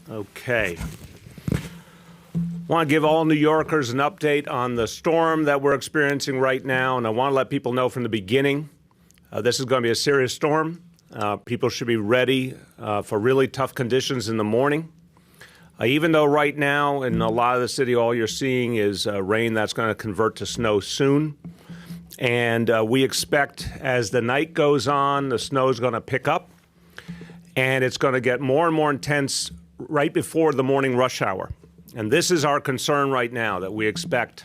Okay. Want to give all New Yorkers an update on the storm that we're experiencing right now, and I want to let people know from the beginning, this is going to be a serious storm. People should be ready for really tough conditions in the morning. Even though right now in a lot of the city, all you're seeing is rain that's going to convert to snow soon. And we expect as the night goes on, the snow is going to pick up, and it's going to get more and more intense right before the morning rush hour. And this is our concern right now, that we expect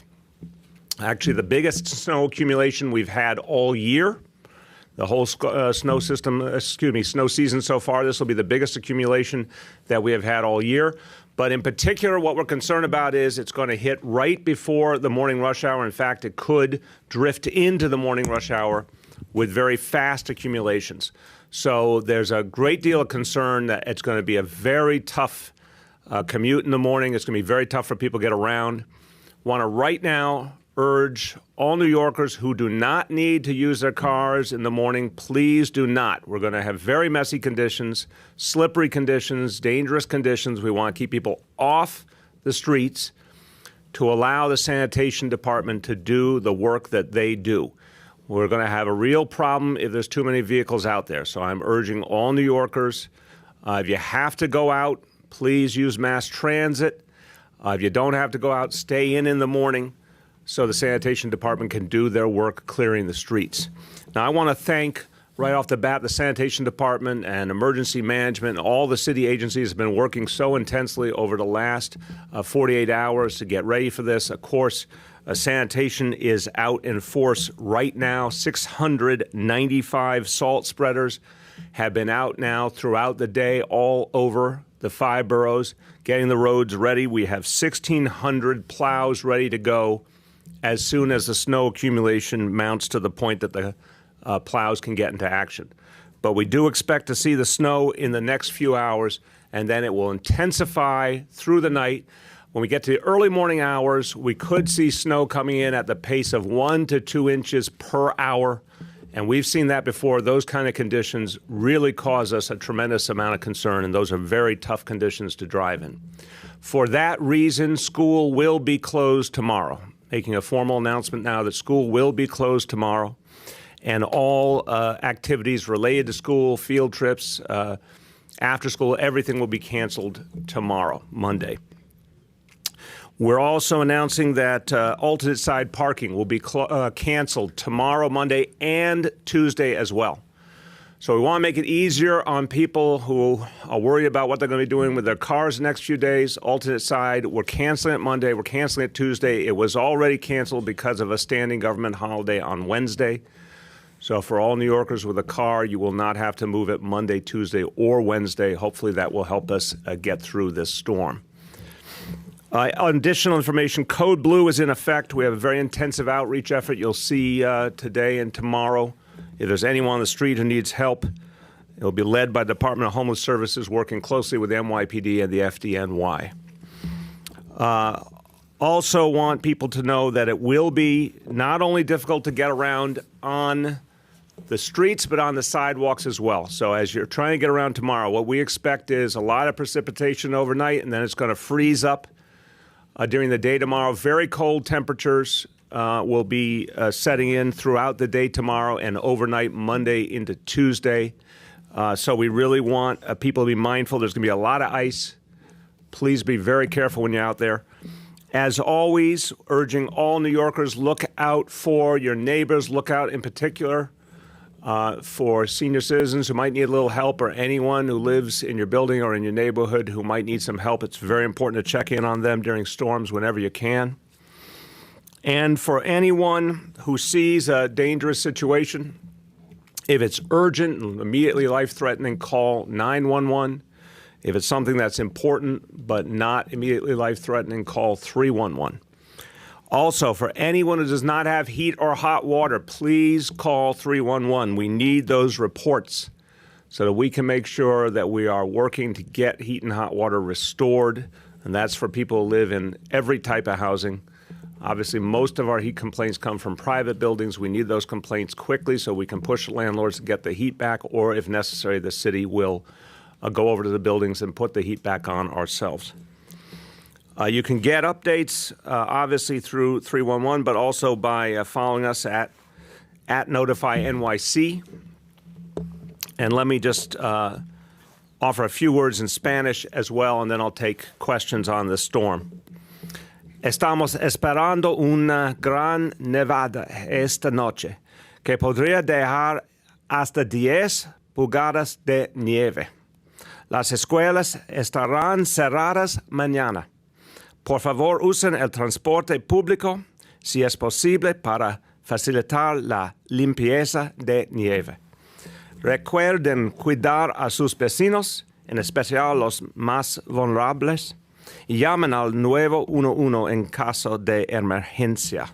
actually the biggest snow accumulation we've had all year. The whole snow season so far, this will be the biggest accumulation that we have had all year. But in particular, what we're concerned about is it's going to hit right before the morning rush hour. In fact, it could drift into the morning rush hour with very fast accumulations. So there's a great deal of concern that it's going to be a very tough commute in the morning. It's going to be very tough for people to get around. Want to right now urge all New Yorkers who do not need to use their cars in the morning, please do not. We're going to have very messy conditions, slippery conditions, dangerous conditions. We want to keep people off the streets to allow the sanitation department to do the work that they do. We're going to have a real problem if there's too many vehicles out there. So I'm urging all New Yorkers, if you have to go out, please use mass transit. If you don't have to go out, stay in the morning, so the sanitation department can do their work clearing the streets. Now, I want to thank right off the bat the sanitation department and emergency management. All the city agencies have been working so intensely over the last 48 hours to get ready for this. Of course, sanitation is out in force right now. 695 salt spreaders have been out now throughout the day all over the 5 boroughs, getting the roads ready. We have 1,600 plows ready to go as soon as the snow accumulation mounts to the point that the plows can get into action. But we do expect to see the snow in the next few hours, and then it will intensify through the night. When we get to the early morning hours, we could see snow coming in at the pace of 1 to 2 inches per hour. And we've seen that before. Those kind of conditions really cause us a tremendous amount of concern, and those are very tough conditions to drive in. For that reason, school will be closed tomorrow. Making a formal announcement now that school will be closed tomorrow, and all activities related to school, field trips, after school, everything will be canceled tomorrow, Monday. We're also announcing that alternate side parking will be canceled tomorrow, Monday, and Tuesday as well. So we want to make it easier on people who are worried about what they're going to be doing with their cars the next few days. Alternate side, we're canceling it Monday, we're canceling it Tuesday. It was already canceled because of a standing government holiday on Wednesday. So for all New Yorkers with a car, you will not have to move it Monday, Tuesday, or Wednesday. Hopefully that will help us get through this storm. Additional information, Code Blue is in effect. We have a very intensive outreach effort you'll see today and tomorrow. If there's anyone on the street who needs help, it will be led by the Department of Homeless Services working closely with NYPD and the FDNY. Also want people to know that it will be not only difficult to get around on the streets, but on the sidewalks as well. So as you're trying to get around tomorrow, what we expect is a lot of precipitation overnight, and then it's going to freeze up during the day tomorrow. Very cold temperatures will be setting in throughout the day tomorrow and overnight Monday into Tuesday. So we really want people to be mindful. There's going to be a lot of ice. Please be very careful when you're out there. As always, urging all New Yorkers, look out for your neighbors. Look out in particular for senior citizens who might need a little help, or anyone who lives in your building or in your neighborhood who might need some help. It's very important to check in on them during storms whenever you can. And for anyone who sees a dangerous situation, if it's urgent and immediately life-threatening, call 911. If it's something that's important but not immediately life-threatening, call 311. Also, for anyone who does not have heat or hot water, please call 311. We need those reports so that we can make sure that we are working to get heat and hot water restored. And that's for people who live in every type of housing. Obviously, most of our heat complaints come from private buildings. We need those complaints quickly so we can push landlords to get the heat back, or if necessary, the city will go over to the buildings and put the heat back on ourselves. You can get updates, obviously, through 311, but also by following us at Notify NYC. And let me just offer a few words in Spanish as well, and then I'll take questions on the storm. Estamos esperando una gran nevada esta noche, que podría dejar hasta 10 pulgadas de nieve. Las escuelas estarán cerradas mañana. Por favor, usen el transporte público, si es posible, para facilitar la limpieza de nieve. Recuerden cuidar a sus vecinos, en especial los más vulnerables, y llamen al 911 en caso de emergencia.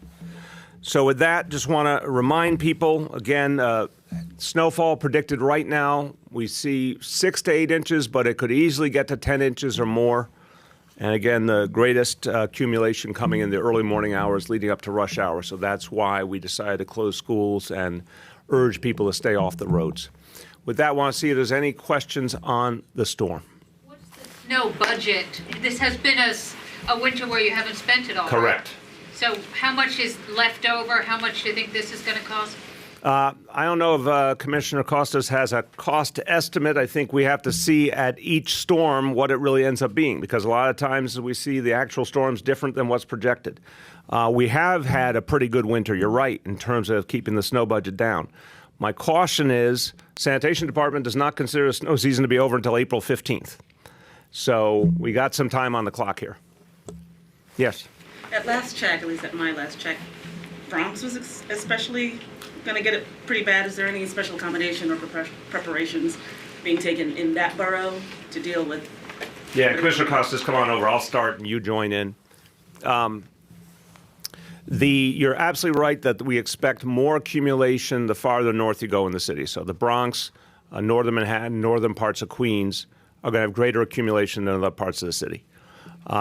So with that, just want to remind people, again, snowfall predicted right now. We see 6 to 8 inches, but it could easily get to 10 inches or more. And again, the greatest accumulation coming in the early morning hours leading up to rush hour. So that's why we decided to close schools and urge people to stay off the roads. With that, I want to see if there's any questions on the storm. What's the snow budget? This has been a winter where you haven't spent it all. Correct. Right? So how much is left over? How much do you think this is going to cost? I don't know if Commissioner Costas has a cost estimate. I think we have to see at each storm what it really ends up being, because a lot of times we see the actual storms different than what's projected. We have had a pretty good winter, you're right, in terms of keeping the snow budget down. My caution is Sanitation Department does not consider the snow season to be over until April 15th. So we got some time on the clock here. Yes? At last check, at least at my last check, Bronx was especially going to get it pretty bad. Is there any special accommodation or preparations being taken in that borough to deal with? Yeah, Commissioner Costas, come on over. I'll start and you join in. You're absolutely right that we expect more accumulation the farther north you go in the city. So the Bronx, northern Manhattan, northern parts of Queens are going to have greater accumulation than other parts of the city.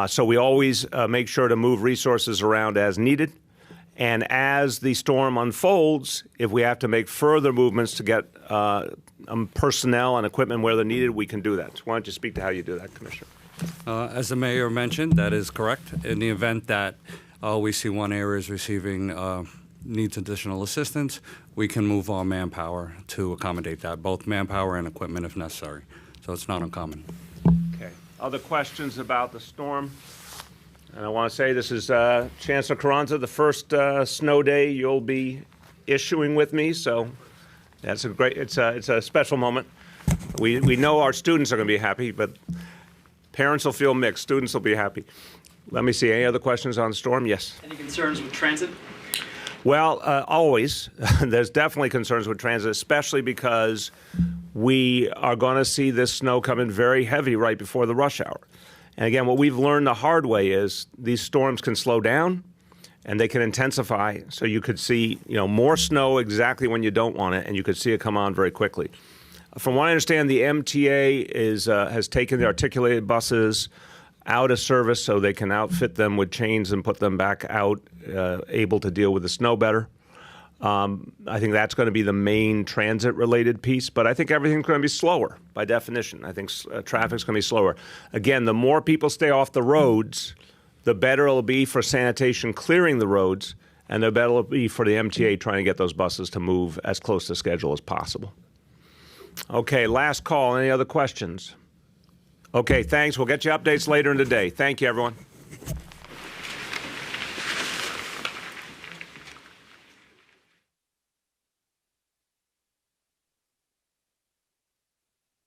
So we always make sure to move resources around as needed. And as the storm unfolds, if we have to make further movements to get personnel and equipment where they're needed, we can do that. So why don't you speak to how you do that, Commissioner? As the mayor mentioned, that is correct. In the event that we see one area is receiving needs additional assistance, we can move our manpower to accommodate that, both manpower and equipment if necessary. So it's not uncommon. Okay. Other questions about the storm? And I want to say this is Chancellor Carranza, the first snow day you'll be issuing with me, so that's a great. It's a special moment. We know our students are going to be happy, but parents will feel mixed. Students will be happy. Let me see. Any other questions on the storm? Yes. Any concerns with transit? Well, always. There's definitely concerns with transit, especially because we are going to see this snow come in very heavy right before the rush hour. And again, what we've learned the hard way is these storms can slow down and they can intensify. So you could see, more snow exactly when you don't want it, and you could see it come on very quickly. From what I understand, the MTA has taken the articulated buses out of service so they can outfit them with chains and put them back out, able to deal with the snow better. I think that's going to be the main transit-related piece, but I think everything's going to be slower by definition. I think traffic's going to be slower. Again, the more people stay off the roads, the better it'll be for sanitation clearing the roads, and the better it'll be for the MTA trying to get those buses to move as close to schedule as possible. Okay, last call. Any other questions? Okay, thanks. We'll get you updates later in the day. Thank you, everyone.